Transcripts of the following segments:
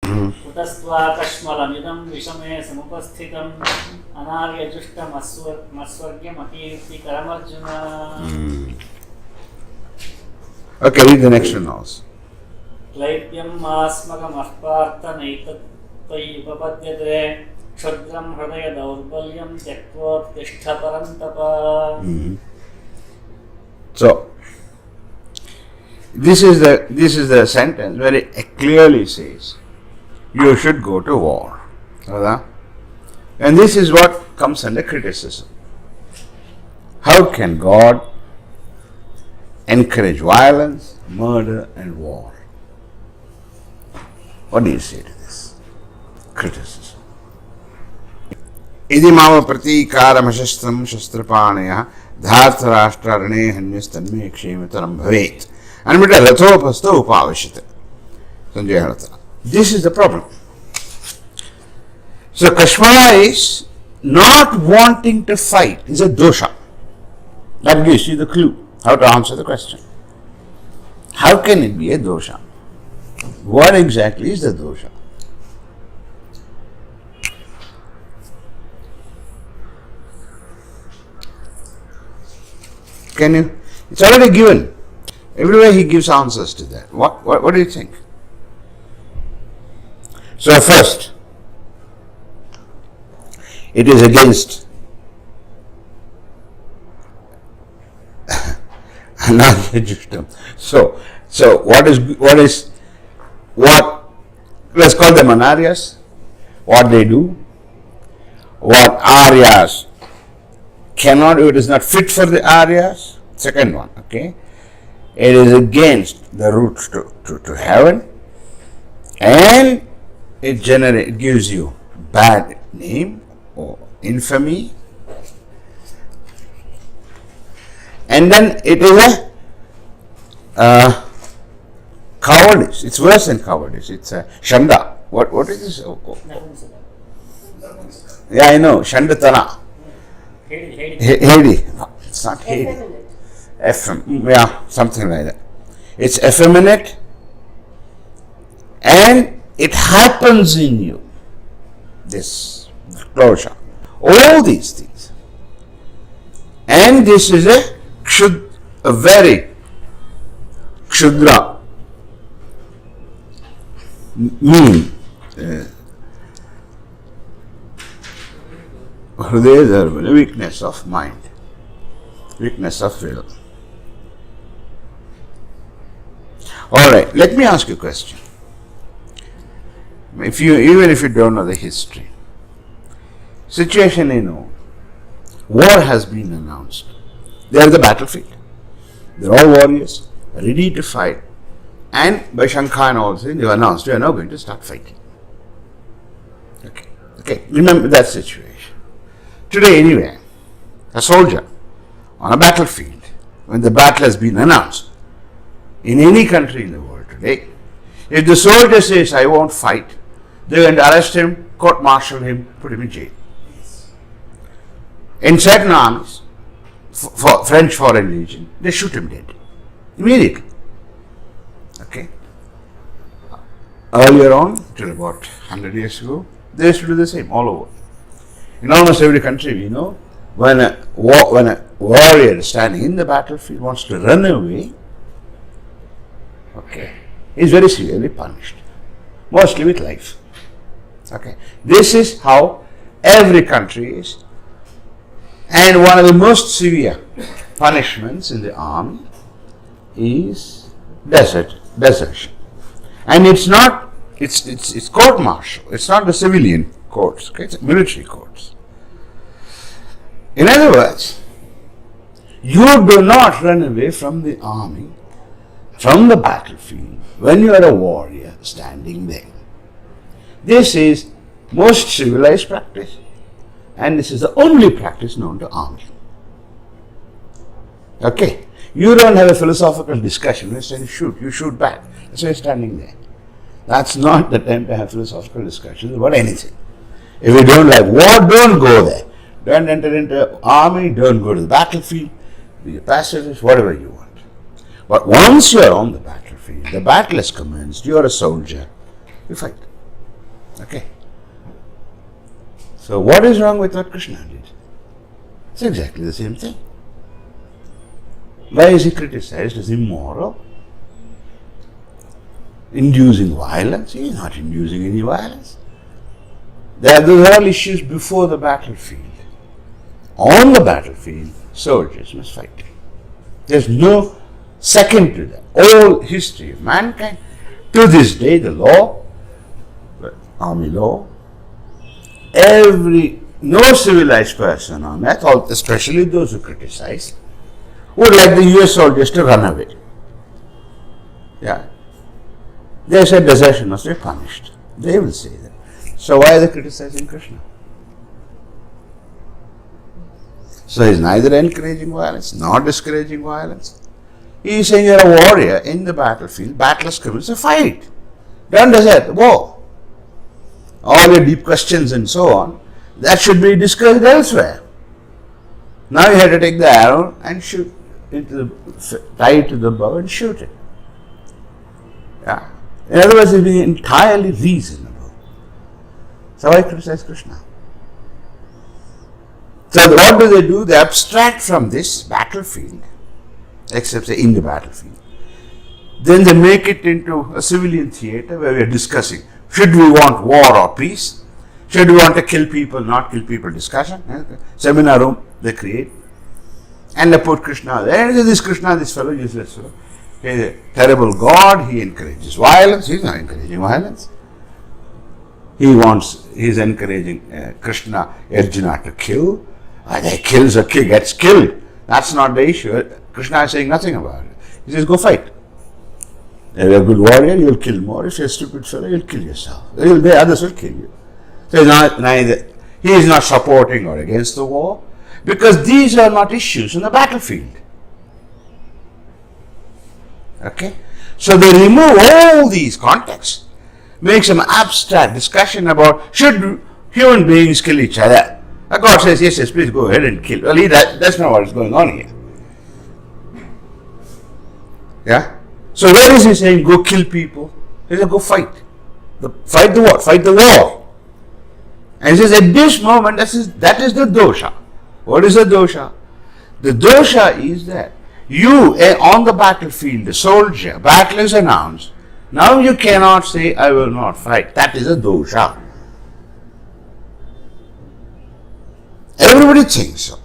कुतस्त्वाकश्मलमिदं विषमे समुपस्थितम् अनार्यजुष्टमस्वर्ग्यमकीर्तिकरमर्जुन. Okay, read the next one also. क्लैप्यं मास्मगमः Partha नैतत्त्वयि उपपद्यते क्षुद्रं हृदय दौर्बल्यं त्यक्त्वोत्तिष्ठ परन्तप. So, this is the sentence where it clearly says you should go to war. And this is what comes under criticism. How can God encourage violence, murder and war? What do you say to this? Criticism. Idi mama pratīkāram shastram shastrapanaya dhartarashtrarane hanyastannme kshemataram bhavet. Anamita rathopasto upavishite. Sanjay Harata. This is the problem. So Kashmara is not wanting to fight is a dosha. That gives you the clue how to answer the question. How can it be a dosha? What exactly is the dosha? Can you? It's already given. Everywhere he gives answers to that. What do you think? So first, it is against anarya-justam. So let's call them anaryas, what they do, what aryas cannot, it is not fit for the aryas. Second one, okay. It is against the route to heaven, and it gives you bad name or infamy, and then it is a cowardice. It's worse than cowardice. It's a shanda. What is this? Yeah, I know. Shandatana. Hedi. No, it's not Hedi. Yeah, something like that. It's effeminate, and it happens in you. This closure. All these things. And this is a very kshudra, mean, weakness of mind, weakness of will. Alright, let me ask you a question. Even if you don't know the history, situation war has been announced. They are at the battlefield. They are all warriors, ready to fight. And by Shankha and all, they were announced, we are now going to start fighting. Okay. Remember that situation. Today, anyway, a soldier on a battlefield, when the battle has been announced, in any country in the world today, if the soldier says, I won't fight, they're going to arrest him, court-martial him, put him in jail. In certain armies, for French Foreign Legion, they shoot him dead immediately. Okay. Earlier on, till about 100 years ago, they used to do the same all over. In almost every country we know, when a warrior standing in the battlefield wants to run away, okay, is very severely punished, mostly with life. Okay, this is how every country is. And one of the most severe punishments in the army is desertion. And it's court-martial. It's not the civilian courts. Okay? It's military courts. In other words, you do not run away from the army, from the battlefield, when you are a warrior standing there. This is most civilized practice. And this is the only practice known to army. Okay. You don't have a philosophical discussion. You say you shoot back. That's why you're standing there. That's not the time to have philosophical discussions about anything. If you don't like war, don't go there. Don't enter into army, don't go to the battlefield, be a pacifist, whatever you want. But once you're on the battlefield, the battle has commenced, you're a soldier, you fight. Okay. So what is wrong with what Krishna did? It's exactly the same thing. Why is he criticized as immoral? Inducing violence? He is not inducing any violence. Those are all issues before the battlefield. On the battlefield, soldiers must fight. There's no second to that. All history of mankind, to this day, the law, the army law, no civilized person on earth, especially those who criticize, would like the US soldiers to run away. Yeah. They said desertion must be punished. They will say that. So why are they criticizing Krishna? So he is neither encouraging violence nor discouraging violence. He is saying you are a warrior in the battlefield. Battle is coming, so fight. Don't desert, war. All your deep questions and so on, that should be discussed elsewhere. Now you have to take the arrow and shoot tie it to the bow and shoot it. Yeah. In other words, it's being entirely reasonable. So why criticize Krishna? So what do? They abstract from this battlefield, except say in the battlefield. Then they make it into a civilian theatre where we are discussing, should we want war or peace? Should we want to kill people, not kill people discussion? Seminar room they create. And they put Krishna there. This Krishna, this fellow, useless fellow. He is a terrible God, he encourages violence. He is not encouraging violence. He is encouraging Krishna, Arjuna to kill. Either he kills or gets killed. That's not the issue. Krishna is saying nothing about it. He says, go fight. If you're a good warrior, you'll kill more. If you're a stupid fellow, you'll kill yourself. The others will kill you. So he is not supporting or against the war, because these are not issues in the battlefield. Okay? So they remove all these contexts, make some abstract discussion about should human beings kill each other. God says, yes, please go ahead and kill. Well, that's not what is going on here. Yeah? So where is he saying go kill people? He says go fight. Fight the what? Fight the war. And he says at this moment that is the dosha. What is the dosha? The dosha is that you on the battlefield, the soldier, battle is announced. Now you cannot say I will not fight. That is a dosha. Everybody thinks so.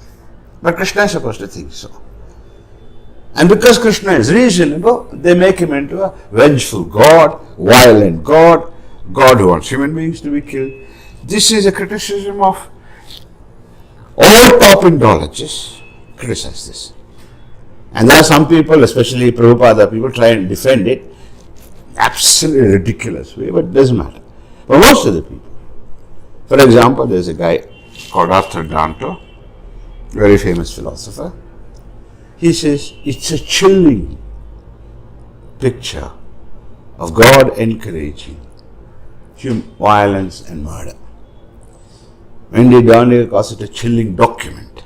But Krishna is supposed to think so. And because Krishna is reasonable, they make him into a vengeful God, violent God, God who wants human beings to be killed. This is a criticism of all top Indologists criticize this. And there are some people, especially Prabhupada people, try and defend it. Absolutely ridiculous way, but it doesn't matter. But most of the people. For example, there's a guy called Arthur Danto, very famous philosopher. He says it's a chilling picture of God encouraging violence and murder. Wendy Doniger calls it a chilling document.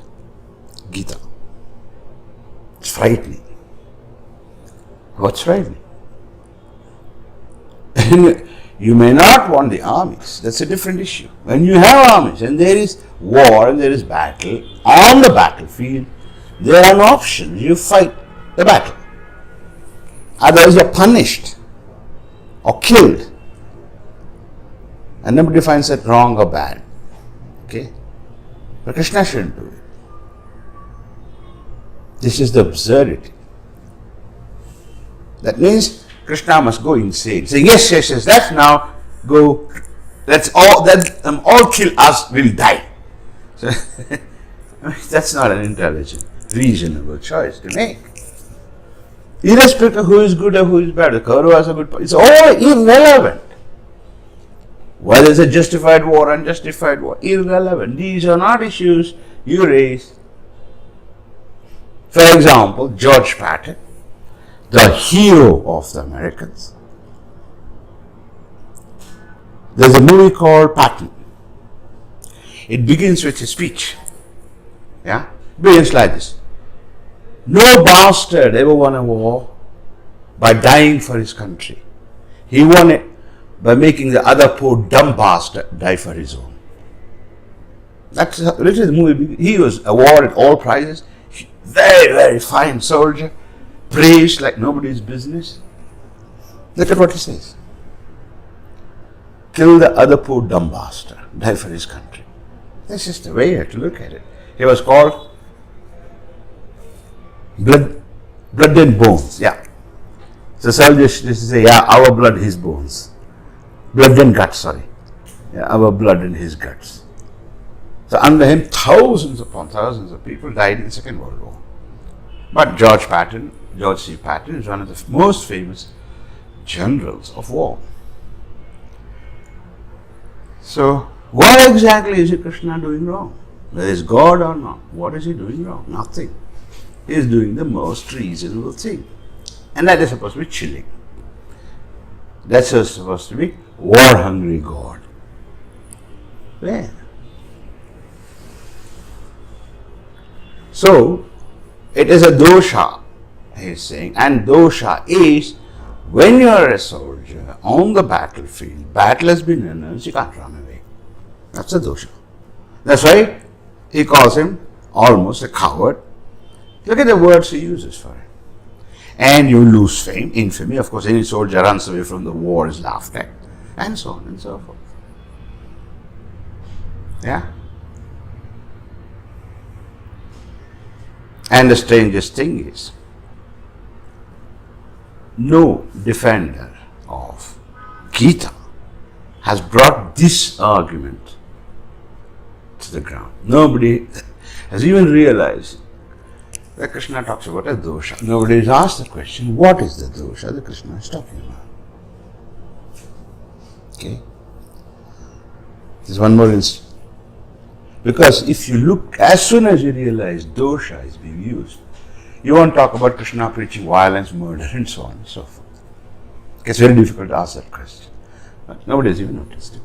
Gita. It's frightening. What's frightening? You may not want the armies. That's a different issue. When you have armies and there is war and there is battle, on the battlefield, there are no options. You fight the battle. Otherwise you are punished or killed. And nobody finds that wrong or bad. Okay? But Krishna shouldn't do it. This is the absurdity. That means Krishna must go insane. Say, yes, let's now go, let's all kill us, we'll die. So, that's not an intelligent, reasonable choice to make. Irrespective of who is good or who is bad, the Kauravas are good, it's all irrelevant. Whether it's a justified war, unjustified war, irrelevant. These are not issues you raise. For example, George Patton, the hero of the Americans. There's a movie called Patton. It begins with a speech. Yeah? It begins like this. No bastard ever won a war by dying for his country. He won it by making the other poor dumb bastard die for his own. That's literally the movie. He was awarded all prizes. Very, very fine soldier. Praised like nobody's business. Look at what he says. Kill the other poor dumb bastard. Die for his country. That's just the way to look at it. He was called blood and bones. Yeah. So soldiers used to say, yeah, our blood, his bones. Blood and guts, sorry. Yeah, our blood and his guts. So under him, thousands upon thousands of people died in the Second World War. But George C. Patton is one of the most famous generals of war. So, what exactly is Krishna doing wrong? Whether it's God or not, what is he doing wrong? Nothing. He is doing the most reasonable thing. And that is supposed to be chilling. That's supposed to be war-hungry God. Where? So, it is a dosha, he is saying, and dosha is when you are a soldier on the battlefield, battle has been announced, you can't run away. That's a dosha. That's why he calls him almost a coward. Look at the words he uses for it. And you lose fame, infamy. Of course, any soldier runs away from the war is laughed at, and so on and so forth. Yeah? And the strangest thing is, no defender of Gita has brought this argument to the ground. Nobody has even realized that Krishna talks about a dosha. Nobody has asked the question, what is the dosha that Krishna is talking about? Okay? There's one more instance. Because if you look, as soon as you realize dosha is being used, you won't talk about Krishna preaching violence, murder, and so on and so forth. It's very difficult to ask that question. But nobody has even noticed it.